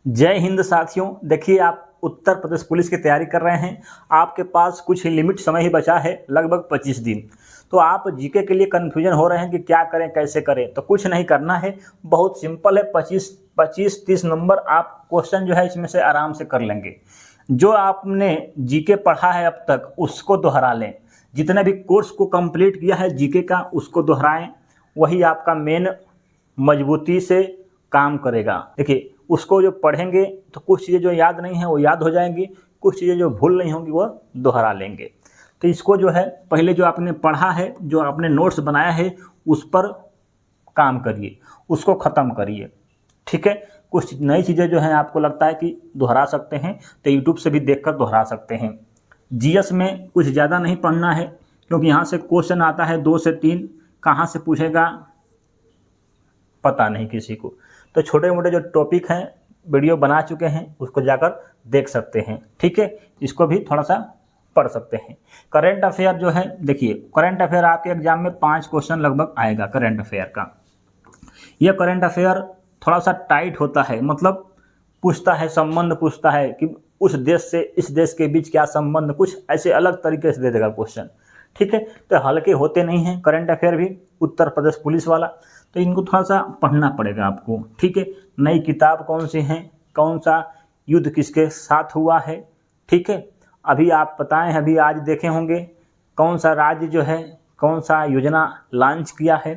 जय हिंद साथियों। देखिए, आप उत्तर प्रदेश पुलिस की तैयारी कर रहे हैं, आपके पास कुछ लिमिट समय ही बचा है, लगभग 25 दिन। तो आप जीके के लिए कन्फ्यूजन हो रहे हैं कि क्या करें कैसे करें। तो कुछ नहीं करना है, बहुत सिंपल है। 25-30 नंबर आप क्वेश्चन जो है इसमें से आराम से कर लेंगे। जो आपने जीके पढ़ा है अब तक उसको दोहरा लें, जितने भी कोर्स को कंप्लीट किया है जीके का उसको दोहराएं, वही आपका मेन मजबूती से काम करेगा। देखिए, उसको जो पढ़ेंगे तो कुछ चीज़ें जो याद नहीं है वो याद हो जाएंगी, कुछ चीज़ें जो भूल नहीं होंगी वो दोहरा लेंगे। तो इसको जो है पहले जो आपने पढ़ा है, जो आपने नोट्स बनाया है, उस पर काम करिए, उसको ख़त्म करिए। ठीक है, कुछ नई चीज़ें जो हैं आपको लगता है कि दोहरा सकते हैं तो यूट्यूब से भी देखकर दोहरा सकते हैं। जीएस में कुछ ज़्यादा नहीं पढ़ना है, क्योंकि यहाँ से क्वेश्चन आता है 2 से 3, कहाँ से पूछेगा पता नहीं किसी को। तो छोटे मोटे जो टॉपिक हैं वीडियो बना चुके हैं, उसको जाकर देख सकते हैं। ठीक है, इसको भी थोड़ा सा पढ़ सकते हैं। करंट अफेयर जो है, देखिए करंट अफेयर आपके एग्जाम में 5 क्वेश्चन लगभग आएगा करंट अफेयर का। यह करंट अफेयर थोड़ा सा टाइट होता है, मतलब पूछता है, संबंध पूछता है कि उस देश से इस देश के बीच क्या संबंध, कुछ ऐसे अलग तरीके से दे देगा क्वेश्चन। ठीक है, तो हल्के होते नहीं हैं करंट अफेयर भी उत्तर प्रदेश पुलिस वाला, तो इनको थोड़ा सा पढ़ना पड़ेगा आपको। ठीक है, नई किताब कौन सी हैं, कौन सा युद्ध किसके साथ हुआ है। ठीक है, अभी आप बताएं, अभी आज देखे होंगे कौन सा राज्य जो है कौन सा योजना लॉन्च किया है,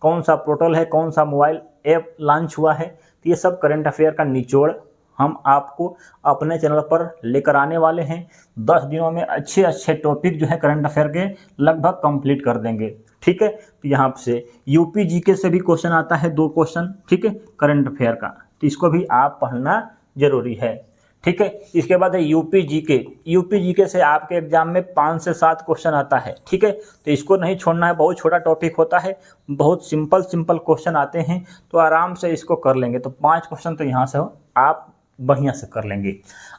कौन सा पोर्टल है, कौन सा मोबाइल ऐप लॉन्च हुआ है। तो ये सब करंट अफेयर का निचोड़ हम आपको अपने चैनल पर लेकर आने वाले हैं। 10 दिनों में अच्छे अच्छे टॉपिक जो है करंट अफेयर के लगभग कंप्लीट कर देंगे। ठीक है, तो यहाँ से यूपी जीके से भी क्वेश्चन आता है, 2 क्वेश्चन। ठीक है, करंट अफेयर का, तो इसको भी आप पढ़ना जरूरी है। ठीक है, इसके बाद है यूपी जीके। यूपी जीके से आपके एग्जाम में 5 से 7 क्वेश्चन आता है। ठीक है, तो इसको नहीं छोड़ना है, बहुत छोटा टॉपिक होता है, बहुत सिंपल क्वेश्चन आते हैं, तो आराम से इसको कर लेंगे। तो 5 क्वेश्चन तो यहाँ से आप बढ़िया से कर लेंगे।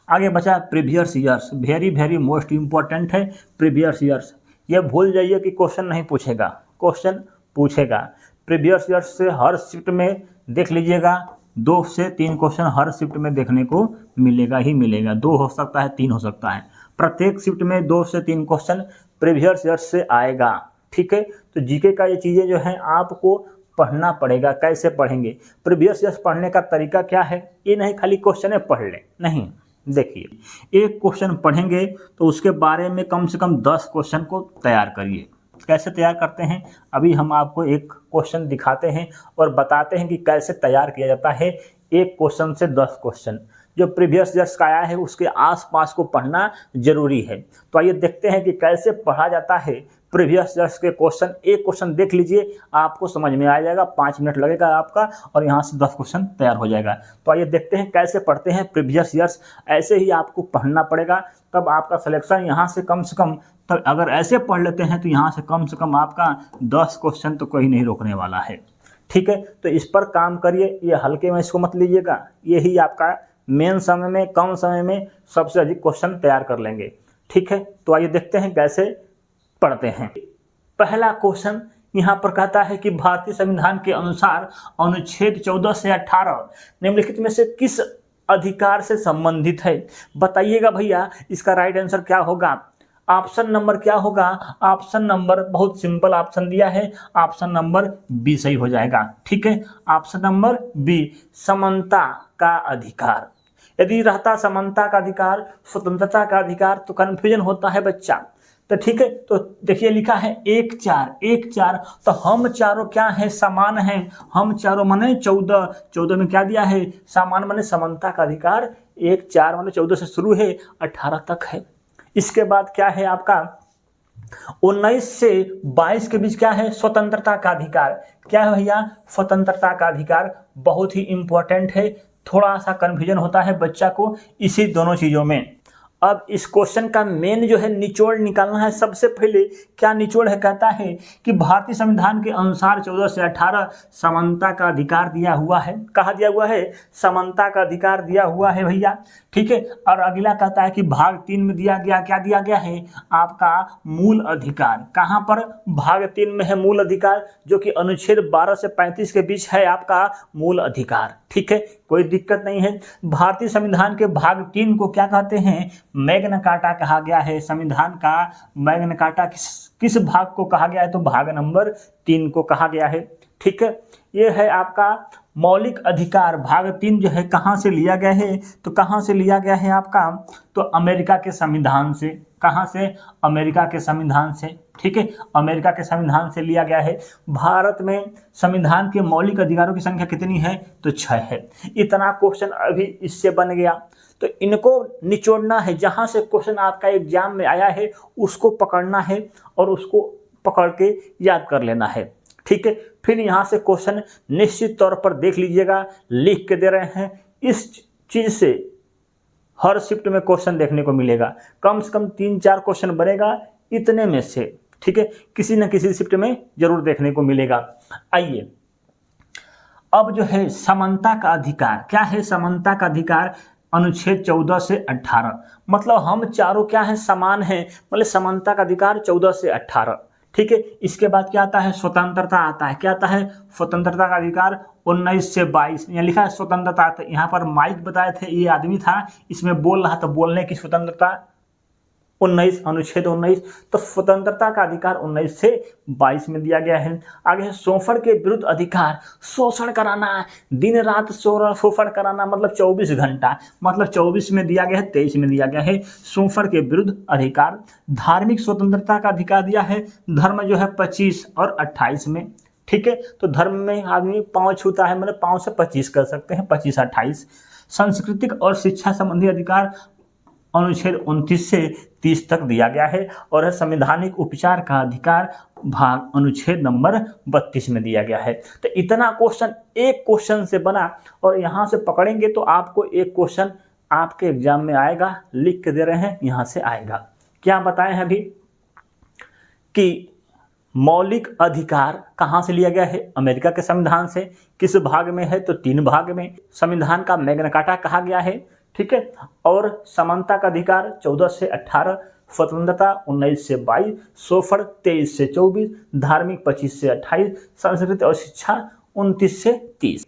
आगे बचा previous years, very most important है प्रीवियस ईयर्स। ये भूल जाइए कि क्वेश्चन नहीं पूछेगा, क्वेश्चन पूछेगा। प्रीवियस ईयर्स से हर शिफ्ट में देख लीजिएगा, 2 से 3 क्वेश्चन हर शिफ्ट में देखने को मिलेगा ही मिलेगा। 2 हो सकता है, 3 हो सकता है, प्रत्येक शिफ्ट में 2 से 3 क्वेश्चन प्रीवियस ईयर्स से आएगा। ठीक है, तो जीके का ये चीज़ें जो हैं आपको पढ़ना पड़ेगा। कैसे पढ़ेंगे, प्रीवियस ईयर्स पढ़ने का तरीका क्या है, ये नहीं खाली क्वेश्चन पढ़ लें, नहीं। देखिए, एक क्वेश्चन पढ़ेंगे तो उसके बारे में कम से कम 10 क्वेश्चन को तैयार करिए। कैसे तैयार करते हैं, अभी हम आपको एक क्वेश्चन दिखाते हैं और बताते हैं कि कैसे तैयार किया जाता है। एक क्वेश्चन से 10 क्वेश्चन जो प्रीवियस ईयर्स का आया है उसके आसपास को पढ़ना जरूरी है। तो आइए देखते हैं कि कैसे पढ़ा जाता है प्रीवियस ईयर्स के क्वेश्चन। एक क्वेश्चन देख लीजिए, आपको समझ में आ जाएगा, 5 मिनट लगेगा आपका और यहाँ से 10 क्वेश्चन तैयार हो जाएगा। तो आइए देखते हैं कैसे पढ़ते हैं प्रीवियस ईयर्स। ऐसे ही आपको पढ़ना पड़ेगा, तब आपका सिलेक्शन यहाँ से कम, तब अगर ऐसे पढ़ लेते हैं तो यहाँ से कम आपका 10 क्वेश्चन तो कोई नहीं रोकने वाला है। ठीक है, तो इस पर काम करिए, ये हल्के में इसको मत लीजिएगा। यही आपका मेन समय में, कम समय में सबसे अधिक क्वेश्चन तैयार कर लेंगे। ठीक है, तो आइए देखते हैं कैसे पढ़ते हैं। पहला क्वेश्चन यहाँ पर कहता है कि भारतीय संविधान के अनुसार अनुच्छेद 14 से 18 निम्नलिखित में से किस अधिकार से संबंधित है। बताइएगा भैया, इसका राइट आंसर क्या होगा। ऑप्शन नंबर क्या होगा, ऑप्शन नंबर बहुत सिंपल ऑप्शन दिया है, ऑप्शन नंबर बी सही हो जाएगा। ठीक है, ऑप्शन नंबर बी, समानता का अधिकार। यदि रहता समानता का अधिकार, स्वतंत्रता का अधिकार, तो कन्फ्यूजन होता है बच्चा। तो ठीक है, तो देखिए लिखा है 1-4, तो हम चारों क्या है, समान हैं। हम चारों माने 14 में क्या दिया है, समान माने समानता का अधिकार। 1-4 माने 14 से शुरू है, 18 तक है। इसके बाद क्या है आपका 19 से 22 के बीच क्या है, स्वतंत्रता का अधिकार। क्या है भैया, स्वतंत्रता का अधिकार, बहुत ही इंपॉर्टेंट है। थोड़ा सा कन्फ्यूजन होता है बच्चा को इसी दोनों चीज़ों में। अब इस क्वेश्चन का मेन जो है निचोड़ निकालना है। सबसे पहले क्या निचोड़ है, कहता है कि भारतीय संविधान के अनुसार 14 से 18 समानता का अधिकार दिया हुआ है। कहा दिया हुआ है, समानता का अधिकार दिया हुआ है भैया। ठीक है, और अगला कहता है कि भाग 3 में दिया गया, क्या दिया गया है, आपका मूल अधिकार। कहाँ पर, भाग 3 में है मूल अधिकार, जो कि अनुच्छेद 12 से 35 के बीच है आपका मूल अधिकार। ठीक है, कोई दिक्कत नहीं है। भारतीय संविधान के भाग 3 को क्या कहते हैं? मैग्ना कार्टा कहा गया है। संविधान का मैग्ना कार्टा किस भाग को कहा गया है? तो भाग नंबर 3 को कहा गया है। ठीक है, ये है आपका मौलिक अधिकार। भाग 3 जो है कहाँ से लिया गया है? तो कहाँ से लिया गया है आपका? तो अमेरिका के संविधान से। कहाँ से? अमेरिका के संविधान से। ठीक है, अमेरिका के संविधान से लिया गया है। भारत में संविधान के मौलिक अधिकारों की संख्या कितनी है? तो 6 है। इतना क्वेश्चन अभी इससे बन गया, तो इनको निचोड़ना है। जहाँ से क्वेश्चन आपका एग्जाम में आया है उसको पकड़ना है और उसको पकड़ के याद कर लेना है। ठीक है, फिर यहाँ से क्वेश्चन निश्चित तौर पर देख लीजिएगा, लिख के दे रहे हैं। इस चीज़ से हर शिफ्ट में क्वेश्चन देखने को मिलेगा, कम से कम 3-4 क्वेश्चन बनेगा इतने में से। ठीक है, किसी न किसी शिफ्ट में जरूर देखने को मिलेगा। आइए अब जो है समानता का अधिकार, क्या है समानता का अधिकार? अनुच्छेद 14 से 18, मतलब हम चारों क्या है? समान है, मतलब समानता का अधिकार 14 से 18। ठीक है, इसके बाद क्या आता है? स्वतंत्रता आता है। क्या आता है? स्वतंत्रता का अधिकार 19 से 22। यहाँ लिखा है स्वतंत्रता, तो यहाँ पर माइक बताए थे, ये आदमी था, इसमें बोल रहा था, बोलने की स्वतंत्रता 19, अनुच्छेद 19। तो स्वतंत्रता का अधिकार 19 से 22 में दिया गया है। आगे है शोषण के विरुद्ध अधिकार। शोषण कराना, दिन रात शोषण कराना, मतलब 24 घंटा, मतलब 24 में दिया गया है, 23 में दिया गया है शोषण के विरुद्ध अधिकार। धार्मिक स्वतंत्रता का अधिकार दिया है, धर्म जो है 25 और 28 में। ठीक है, तो धर्म में आदमी पाँव छूता है, मतलब 5 से 25 कर सकते हैं, 25-28। सांस्कृतिक और शिक्षा संबंधी अधिकार अनुच्छेद 29 से 30 तक दिया गया है। और संवैधानिक उपचार का अधिकार भाग अनुच्छेद नंबर 32 में दिया गया है। तो इतना क्वेश्चन एक क्वेश्चन से बना, और यहाँ से पकड़ेंगे तो आपको एक क्वेश्चन आपके एग्जाम में आएगा, लिख के दे रहे हैं, यहाँ से आएगा। क्या बताए हैं अभी कि मौलिक अधिकार कहाँ से लिया गया है? अमेरिका के संविधान से। किस भाग में है? तो 3 भाग में। संविधान का मैग्ना कार्टा कहा गया है। ठीक है, और समानता का अधिकार 14 से 18, स्वतंत्रता 19 से 22, शोषण 23 से 24, धार्मिक 25 से 28, संस्कृति और शिक्षा 29 से 30।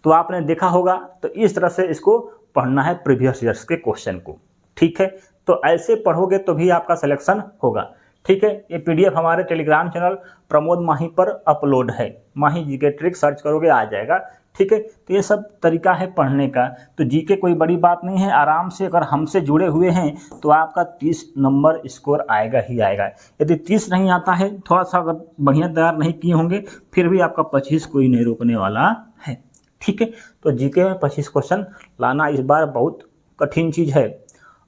तो आपने देखा होगा, तो इस तरह से इसको पढ़ना है प्रीवियस ईयर्स के क्वेश्चन को। ठीक है, तो ऐसे पढ़ोगे तो भी आपका सिलेक्शन होगा। ठीक है, ये पीडीएफ हमारे टेलीग्राम चैनल प्रमोद माही पर अपलोड है। माही जीके ट्रिक सर्च करोगे आ जाएगा। ठीक है, तो ये सब तरीका है पढ़ने का। तो जीके कोई बड़ी बात नहीं है, आराम से अगर हमसे जुड़े हुए हैं तो आपका 30 नंबर स्कोर आएगा ही आएगा। यदि 30 नहीं आता है, थोड़ा सा अगर बढ़िया तैयार नहीं किए होंगे, फिर भी आपका 25 कोई नहीं रोकने वाला है। ठीक है, तो जीके में 25 क्वेश्चन लाना इस बार बहुत कठिन चीज़ है।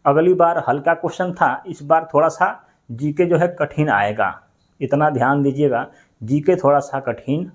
अगली बार हल्का क्वेश्चन था, इस बार थोड़ा सा जीके जो है कठिन आएगा। इतना ध्यान दीजिएगा, जीके थोड़ा सा कठिन